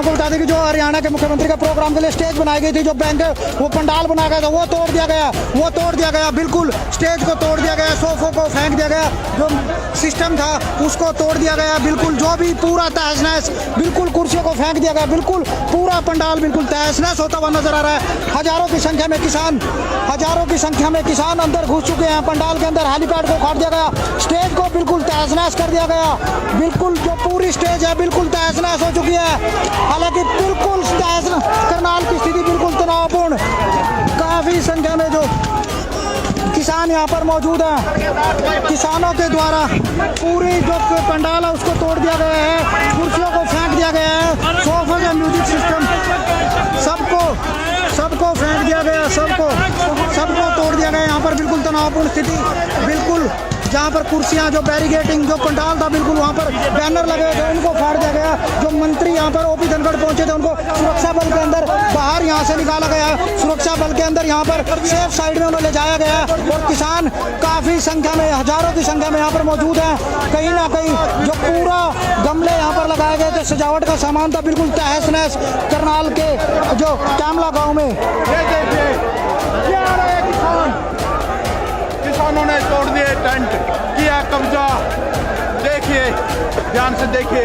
आपको बता दें कि जो हरियाणा के मुख्यमंत्री के प्रोग्राम के लिए स्टेज बनाई गई थी, जो बैंक वो पंडाल बनाया गया था वो तोड़ दिया गया, बिल्कुल स्टेज को तोड़ दिया गया, सोफों को फेंक दिया गया, जो सिस्टम था उसको तोड़ दिया गया, बिल्कुल जो भी पूरा तहस नहस, बिल्कुल कुर्सियों को फेंक दिया गया, बिल्कुल पूरा पंडाल बिल्कुल तहस नहस होता हुआ नजर आ रहा है। हजारों की संख्या में किसान अंदर घुस चुके हैं पंडाल के अंदर। हेलीपैड को उखाड़ दिया गया, स्टेज को बिल्कुल तहस नहस कर दिया गया, बिल्कुल जो पूरी स्टेज है बिल्कुल तहस नहस हो चुकी है। हालांकि बिल्कुल करनाल की स्थिति बिल्कुल तनावपूर्ण, काफी संख्या में जो किसान यहाँ पर मौजूद हैं, किसानों के द्वारा पूरी जो पंडाल है उसको तोड़ दिया गया है, कुर्सियों को फेंक दिया गया है, सोफे का म्यूजिक सिस्टम सबको फेंक दिया गया, सबको तोड़ दिया गया। यहाँ पर बिल्कुल तनावपूर्ण स्थिति, बिल्कुल जहाँ पर कुर्सियाँ, जो बैरिकेटिंग, जो पंडाल था बिल्कुल वहाँ पर बैनर लगे थे उनको फाड़ दिया गया। जो मंत्री यहाँ पर ओपी धनखड़ पहुँचे थे उनको सुरक्षा बल के अंदर बाहर यहाँ से निकाला गया, सुरक्षा बल के अंदर यहाँ पर सेफ साइड में उन्हें ले जाया गया। और किसान काफ़ी संख्या में, हजारों की संख्या में यहाँ पर मौजूद हैं। कहीं ना कहीं जो पूरा गमले यहाँ पर लगाए गए थे, सजावट का सामान था, बिल्कुल तहस नहस करनाल के जो कैमला गाँव में। किसानों ने तोड़ दिए टेंट, किया कब्जा। देखिए, ध्यान से देखिए,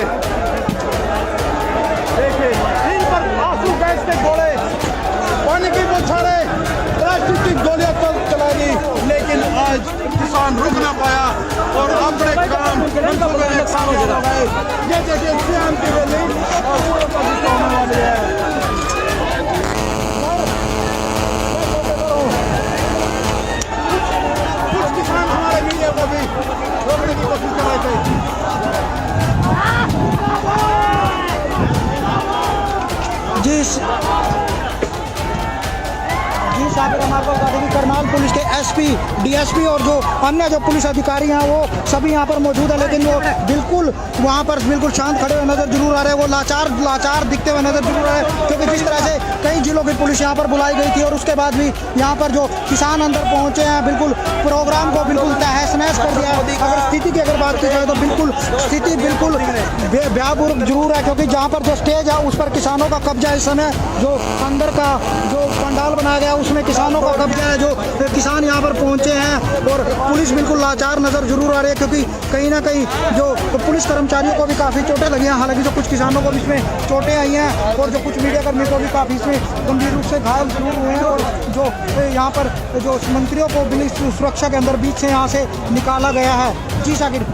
इन पर आंसू गैस के गोले, पानी की बौछारें, प्लास्टिक की गोलियां चला दी, लेकिन आज किसान रुक ना पाया और अपने काम ये देखिए सीएम की रैली और पूरे पाकिस्तान होने वाली है। मीडिया को भी रोकने की कोशिश कर रहे थे। जी साबिर हमारे को बता दें कि करनाल पुलिस के एसपी, डीएसपी और जो अन्य जो पुलिस अधिकारी हैं वो सभी यहाँ पर मौजूद है, लेकिन वो बिल्कुल वहाँ पर बिल्कुल शांत खड़े हुए नजर जरूर आ रहे हैं। वो लाचार दिखते हुए नजर जरूर आ रहे हैं, क्योंकि जिस तरह से कई जिलों की पुलिस यहाँ पर बुलाई गई थी और उसके बाद भी यहाँ पर जो किसान अंदर पहुँचे हैं, बिल्कुल प्रोग्राम को बिल्कुल तहस नहस कर दिया। अगर स्थिति की अगर बात की जाए तो बिल्कुल स्थिति बिल्कुल भयावह जरूर है, क्योंकि जहाँ पर जो स्टेज है उस पर किसानों का कब्जा इस समय, जो अंदर का जो पंडाल बनाया गया उसमें किसानों का कब्जा है। जो किसान यहाँ पर पहुँचे हैं और पुलिस बिल्कुल लाचार नजर जरूर आ रही है, क्योंकि कहीं ना कहीं जो पुलिस कर्मचारियों को भी काफ़ी चोटें लगी हैं। हालांकि जो कुछ किसानों को भी इसमें चोटें आई हैं और जो कुछ मीडिया कर्मी को भी काफ़ी इसमें गंभीर रूप से घायल जरूर हुए हैं। और जो यहाँ पर जो मंत्रियों को पुलिस सुरक्षा के अंदर बीच से यहाँ से निकाला गया है। जी शाकिर।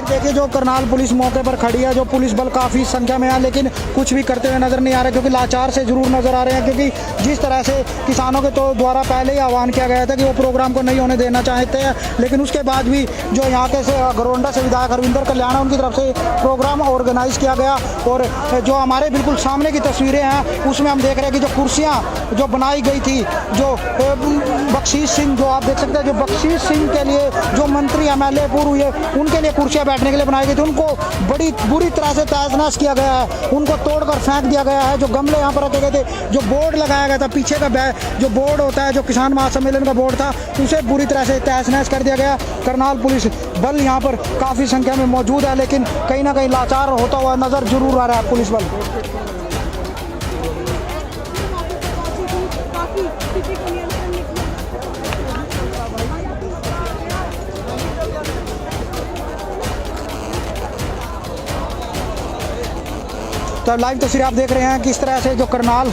देखिए, जो करनाल पुलिस मौके पर खड़ी है, जो पुलिस बल काफ़ी संख्या में है, लेकिन कुछ भी करते हुए नज़र नहीं आ रहे, क्योंकि लाचार से ज़रूर नज़र आ रहे हैं। क्योंकि जिस तरह से किसानों के तो द्वारा पहले ही आह्वान किया गया था कि वो प्रोग्राम को नहीं होने देना चाहते हैं, लेकिन उसके बाद भी जो यहाँ के घरोंडा से विधायक हरविंदर कल्याण उनकी तरफ से प्रोग्राम ऑर्गेनाइज किया गया। और जो हमारे बिल्कुल सामने की तस्वीरें हैं उसमें हम देख रहे हैं कि जो कुर्सियाँ जो बनाई गई थी, जो बख्शीश सिंह, जो आप देख सकते हैं, जो बख्शीश सिंह के लिए जो मंत्री MLA पूर्व हुए उनके लिए कुर्सियाँ बैठने के लिए बनाई गई थी, उनको बड़ी बुरी तरह से तहस-नहस किया गया है, उनको तोड़कर फेंक दिया गया है। जो गमले यहाँ पर रखे गए थे, जो बोर्ड लगाया गया था पीछे का जो बोर्ड होता है, जो किसान महासम्मेलन का बोर्ड था, उसे बुरी तरह से तहस-नहस कर दिया गया। करनाल पुलिस बल यहाँ पर काफ़ी संख्या में मौजूद है, लेकिन कहीं ना कहीं लाचार होता हुआ नज़र जरूर आ रहा है पुलिस बल। तो लाइव तस्वीर आप देख रहे हैं किस तरह से जो करनाल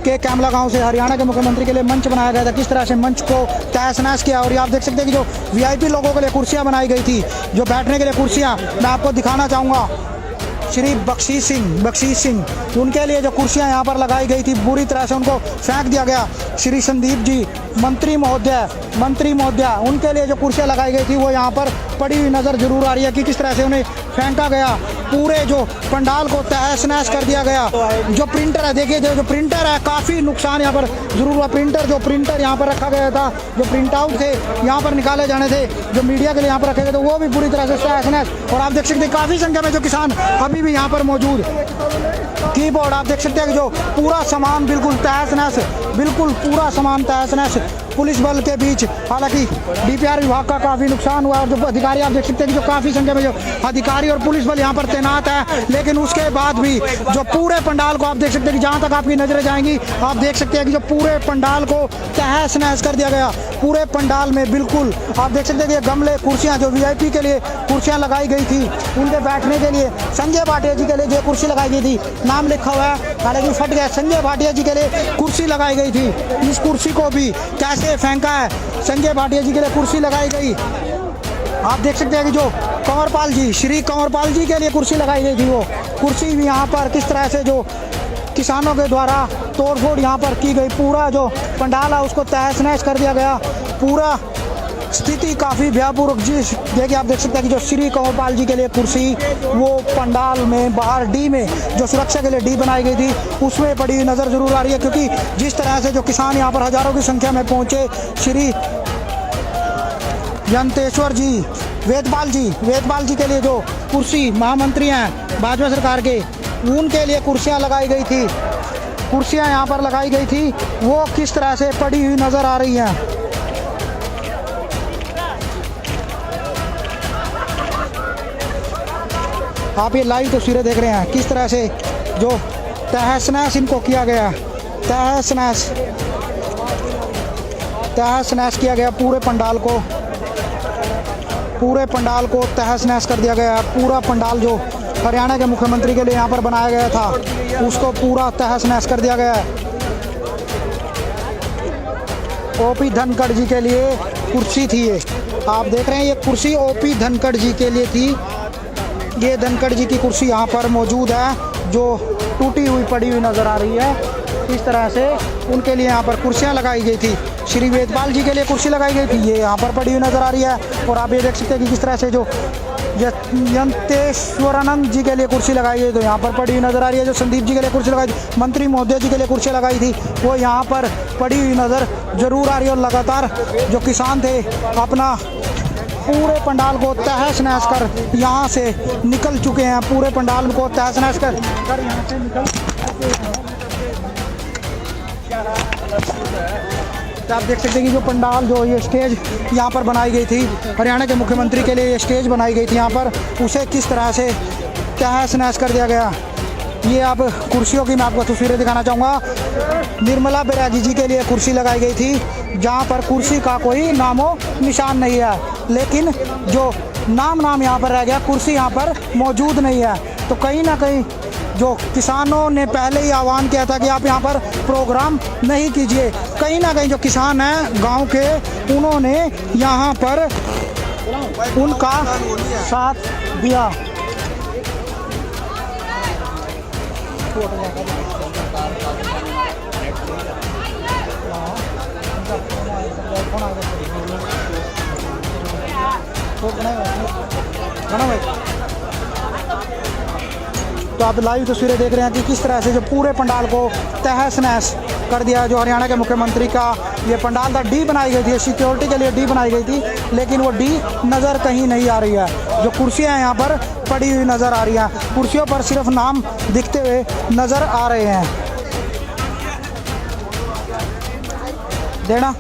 के कैमला गांव से हरियाणा के मुख्यमंत्री के लिए मंच बनाया गया था, किस तरह से मंच को तहस नहस किया। और ये आप देख सकते हैं कि जो VIP लोगों के लिए कुर्सियां बनाई गई थी, जो बैठने के लिए कुर्सियां, मैं आपको दिखाना चाहूँगा। श्री बख्शी सिंह उनके लिए जो कुर्सियां यहाँ पर लगाई गई थी बुरी तरह से उनको फेंक दिया गया। श्री संदीप जी मंत्री महोदया उनके लिए जो कुर्सियां लगाई गई थी वो यहाँ पर पड़ी हुई नज़र जरूर आ रही है कि किस तरह से उन्हें फेंका गया। पूरे जो पंडाल को तहस नहस कर दिया गया। जो प्रिंटर है देखिए, जो प्रिंटर है काफ़ी नुकसान यहाँ पर जरूर हुआ। प्रिंटर यहाँ पर रखा गया था, जो प्रिंट आउट थे यहाँ पर निकाले जाने थे, जो मीडिया के लिए यहाँ पर रखे गए थे, वो भी पूरी तरह से तहस नहस। और आप देख सकते हैं काफ़ी संख्या में जो किसान अभी भी यहाँ पर मौजूद। कीबोर्ड आप देख सकते हैं कि जो पूरा सामान बिल्कुल तहस नहस, बिल्कुल पूरा सामान तहस नहस। पुलिस बल के बीच हालांकि डीपीआर विभाग का काफ़ी नुकसान हुआ और जो अधिकारी आप देख सकते हैं कि जो काफ़ी संख्या में जो अधिकारी और पुलिस बल यहाँ पर तैनात है, लेकिन उसके बाद भी जो पूरे पंडाल को आप देख सकते हैं कि जहाँ तक आपकी नजरें जाएंगी आप देख सकते हैं कि जो पूरे पंडाल को तहस नहस कर दिया गया। पूरे पंडाल में बिल्कुल आप देख सकते हैं कि गमले, कुर्सियाँ जो वीआईपी के लिए कुर्सियाँ लगाई गई थी उनके बैठने के लिए संजय भाटिया जी के लिए जो कुर्सी लगाई गई थी, नाम लिखा हुआ है हालांकि फट गया, संजय भाटिया जी के लिए कुर्सी लगाई गई थी। इस कुर्सी को भी कैसे फेंका है, संजय भाटिया जी के लिए कुर्सी लगाई गई। आप देख सकते हैं कि जो कंवरपाल जी, श्री कंवरपाल जी के लिए कुर्सी लगाई गई थी, वो कुर्सी भी यहाँ पर किस तरह से जो किसानों के द्वारा तोड़फोड़ यहाँ पर की गई। पूरा जो पंडाल है उसको तहस नहस कर दिया गया। पूरा स्थिति काफ़ी भयापूर्वक जी देखिए, आप देख सकते हैं कि जो श्री कंवरपाल जी के लिए कुर्सी वो पंडाल में बाहर डी में जो सुरक्षा के लिए डी बनाई गई थी उसमें पड़ी हुई नज़र जरूर आ रही है। क्योंकि जिस तरह से जो किसान यहाँ पर हज़ारों की संख्या में पहुँचे, श्री यंतेश्वर जी वेदपाल जी के लिए जो कुर्सी महामंत्री हैं भाजपा सरकार के, उनके लिए कुर्सियाँ लगाई गई थी, कुर्सियाँ यहाँ पर लगाई गई थी, वो किस तरह से पड़ी हुई नज़र आ रही हैं। आप ये लाइव तस्वीरें देख रहे हैं किस तरह से जो तहस नहस इनको किया गया, तहस नहस किया गया। पूरे पंडाल को तहस नहस कर दिया गया। पूरा पंडाल जो हरियाणा के मुख्यमंत्री के लिए यहाँ पर बनाया गया था उसको पूरा तहस नहस कर दिया गया है। ओपी धनखड़ जी के लिए कुर्सी थी ये, आप देख रहे हैं ये कुर्सी ओपी धनखड़ जी के लिए थी। ये धनखड़ जी की कुर्सी यहाँ पर मौजूद है जो टूटी हुई पड़ी हुई नज़र आ रही है। इस तरह से उनके लिए यहाँ पर कुर्सियाँ लगाई गई थी। श्री वेदपाल जी के लिए कुर्सी लगाई गई थी, ये यहाँ पर पड़ी हुई नज़र आ रही है। और आप ये देख सकते हैं कि किस तरह से जो यंतेश्वरानंद जी के लिए कुर्सी लगाई गई तो यहाँ पर पड़ी हुई नज़र आ रही है। जो संदीप जी के लिए कुर्सी लगाई थी, मंत्री महोदय जी के लिए कुर्सी लगाई थी, वो यहाँ पर पड़ी हुई नज़र जरूर आ रही है। और लगातार जो किसान थे अपना पूरे पंडाल को तहस नहस कर यहाँ से निकल चुके हैं। पूरे पंडाल को तहस नहस कर यहाँ से निकल तो आप देख सकते हैं कि जो पंडाल जो ये स्टेज यहाँ पर बनाई गई थी हरियाणा के मुख्यमंत्री के लिए, ये स्टेज बनाई गई थी यहाँ पर, उसे किस तरह से तहस नहस कर दिया गया। ये अब कुर्सियों की मैं आपको तस्वीरें दिखाना चाहूँगा। निर्मला बैरागी जी के लिए कुर्सी लगाई गई थी जहाँ पर कुर्सी का कोई नामो निशान नहीं है, लेकिन जो नाम यहाँ पर रह गया, कुर्सी यहाँ पर मौजूद नहीं है। तो कहीं ना कहीं जो किसानों ने पहले ही आह्वान किया था कि आप यहाँ पर प्रोग्राम नहीं कीजिए, कहीं ना कहीं जो किसान हैं गांव के उन्होंने यहाँ पर उनका साथ दिया। तो आप लाइव तस्वीरें देख रहे हैं कि किस तरह से जो पूरे पंडाल को तहस नहस कर दिया। जो हरियाणा के मुख्यमंत्री का ये पंडाल था, डी बनाई गई थी, सिक्योरिटी के लिए डी बनाई गई थी, लेकिन वो डी नज़र कहीं नहीं आ रही है। जो कुर्सियाँ यहाँ पर पड़ी हुई नज़र आ रही हैं, कुर्सियों पर सिर्फ नाम दिखते हुए नज़र आ रहे हैं। देना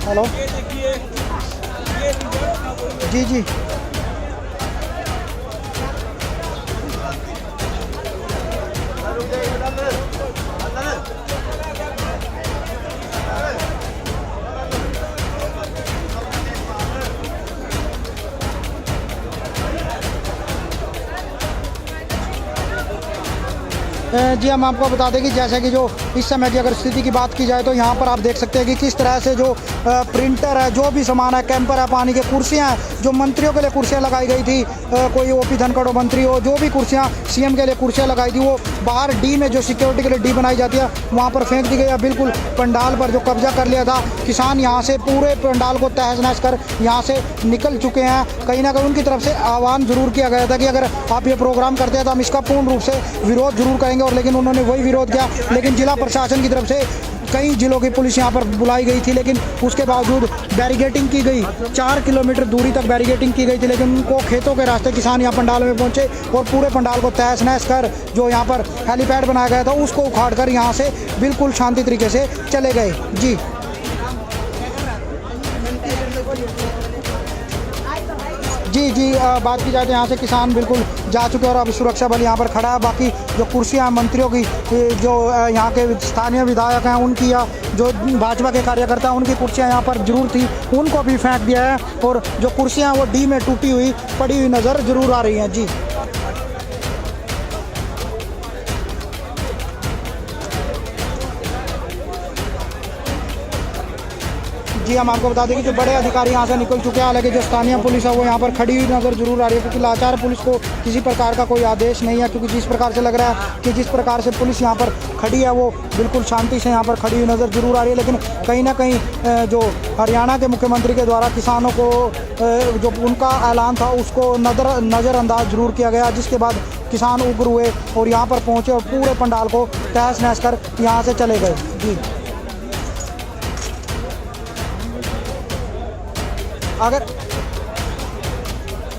हेलो जी जी हम आपको बता दें कि जैसे कि जो इस समय की अगर स्थिति की बात की जाए तो यहाँ पर आप देख सकते हैं कि किस तरह से जो प्रिंटर है, जो भी सामान है, कैंपर है, पानी की कुर्सियाँ हैं, जो मंत्रियों के लिए कुर्सियाँ लगाई गई थी, कोई ओपी धनखड़ हो मंत्री हो, जो भी कुर्सियाँ सीएम के लिए कुर्सियाँ लगाई थी वो बाहर डी में जो सिक्योरिटी के लिए डी बनाई जाती है वहाँ पर फेंक दी गई है। बिल्कुल पंडाल पर जो कब्जा कर लिया था, किसान यहाँ से पूरे पंडाल को तहस नहस कर यहाँ से निकल चुके हैं। कहीं ना कहीं उनकी तरफ से आह्वान जरूर किया गया था कि अगर आप ये प्रोग्राम करते हैं तो हम इसका पूर्ण रूप से विरोध जरूर करेंगे, और लेकिन उन्होंने वही विरोध किया। लेकिन जिला प्रशासन की तरफ से कई जिलों की पुलिस यहाँ पर बुलाई गई थी, लेकिन उसके बावजूद बैरिकेडिंग की गई, 4 किलोमीटर दूरी तक बैरिकेडिंग की गई थी, लेकिन उनको खेतों के रास्ते किसान यहाँ पंडाल में पहुँचे और पूरे पंडाल को तहस नहस कर जो यहाँ पर हेलीपैड बनाया गया था उसको उखाड़ कर यहाँ से बिल्कुल शांति तरीके से चले गए। जी जी बात की जाए तो यहाँ से किसान बिल्कुल जा चुके हैं और अब सुरक्षा बल यहाँ पर खड़ा है। बाकी जो कुर्सियाँ मंत्रियों की, जो यहाँ के स्थानीय विधायक हैं उनकी, या जो भाजपा के कार्यकर्ता हैं उनकी कुर्सियाँ यहाँ पर जरूर थी, उनको भी फेंक दिया है और जो कुर्सियाँ वो डी में टूटी हुई पड़ी हुई नज़र जरूर आ रही हैं। जी हम आपको बता दें कि जो बड़े अधिकारी यहाँ से निकल चुके हैं, हालांकि जो स्थानीय पुलिस है वो यहाँ पर खड़ी हुई नज़र जरूर आ रही है, क्योंकि लाचार पुलिस को किसी प्रकार का कोई आदेश नहीं है। क्योंकि जिस प्रकार से लग रहा है कि जिस प्रकार से पुलिस यहाँ पर खड़ी है वो बिल्कुल शांति से यहाँ पर खड़ी हुई नज़र जरूर आ रही है। लेकिन कहीं ना कहीं जो हरियाणा के मुख्यमंत्री के द्वारा किसानों को जो उनका ऐलान था उसको नज़रअंदाज जरूर किया गया, जिसके बाद किसान उग्र हुए और यहाँ पर पहुँचे और पूरे पंडाल को तहस नहस कर यहाँ से चले गए। जी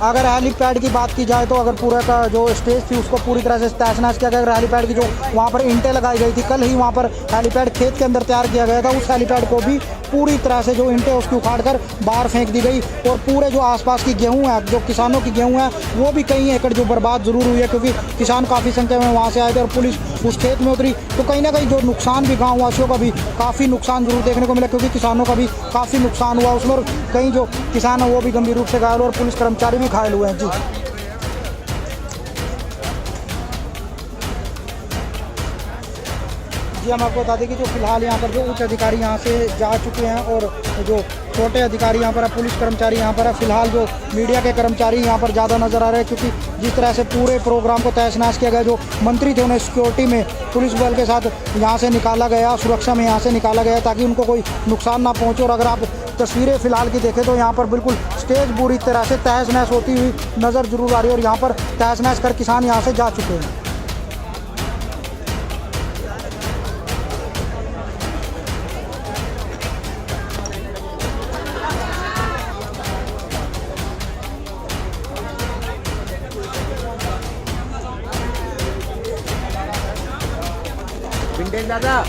अगर हेलीपैड की बात की जाए तो अगर पूरा का जो स्टेज थी उसको पूरी तरह से तहस नहस किया गया। अगर हेलीपैड की जो वहाँ पर ईंटें लगाई गई थी, कल ही वहाँ पर हेलीपैड खेत के अंदर तैयार किया गया था, उस हेलीपैड को भी पूरी तरह से जो ईंटें उसकी उखाड़ कर बाहर फेंक दी गई और पूरे जो आसपास की गेहूं है, जो किसानों की गेहूं है, वो भी कई एकड़ जो बर्बाद जरूर हुई है, क्योंकि किसान काफ़ी संख्या में वहाँ से आए थे और पुलिस उस खेत में उतरी। तो कहीं ना कहीं जो नुकसान भी गाँव वासियों का भी काफ़ी नुकसान जरूर देखने को मिला, क्योंकि किसानों का भी काफ़ी नुकसान हुआ उसमें, और कई जो किसान हैं वो भी गंभीर रूप से घायल हुए और पुलिस कर्मचारी भी घायल हुए हैं। जी हम आपको बता दें कि जो फिलहाल यहाँ पर जो उच्च अधिकारी यहाँ से जा चुके हैं और जो छोटे अधिकारी यहाँ पर, पुलिस कर्मचारी यहाँ पर है। फिलहाल जो मीडिया के कर्मचारी यहाँ पर ज़्यादा नज़र आ रहे हैं, क्योंकि जिस तरह से पूरे प्रोग्राम को तहस नहस किया गया, जो मंत्री थे उन्हें सिक्योरिटी में पुलिस बल के साथ यहाँ से निकाला गया, सुरक्षा में यहाँ से निकाला गया ताकि उनको कोई नुकसान ना पहुँचे। और अगर आप तस्वीरें फिलहाल की देखें तो यहाँ पर बिल्कुल स्टेज बुरी तरह से तहस नहस होती हुई नज़र जरूर आ रही है और यहाँ पर तहस नहस कर किसान यहाँ से जा चुके हैं। दादा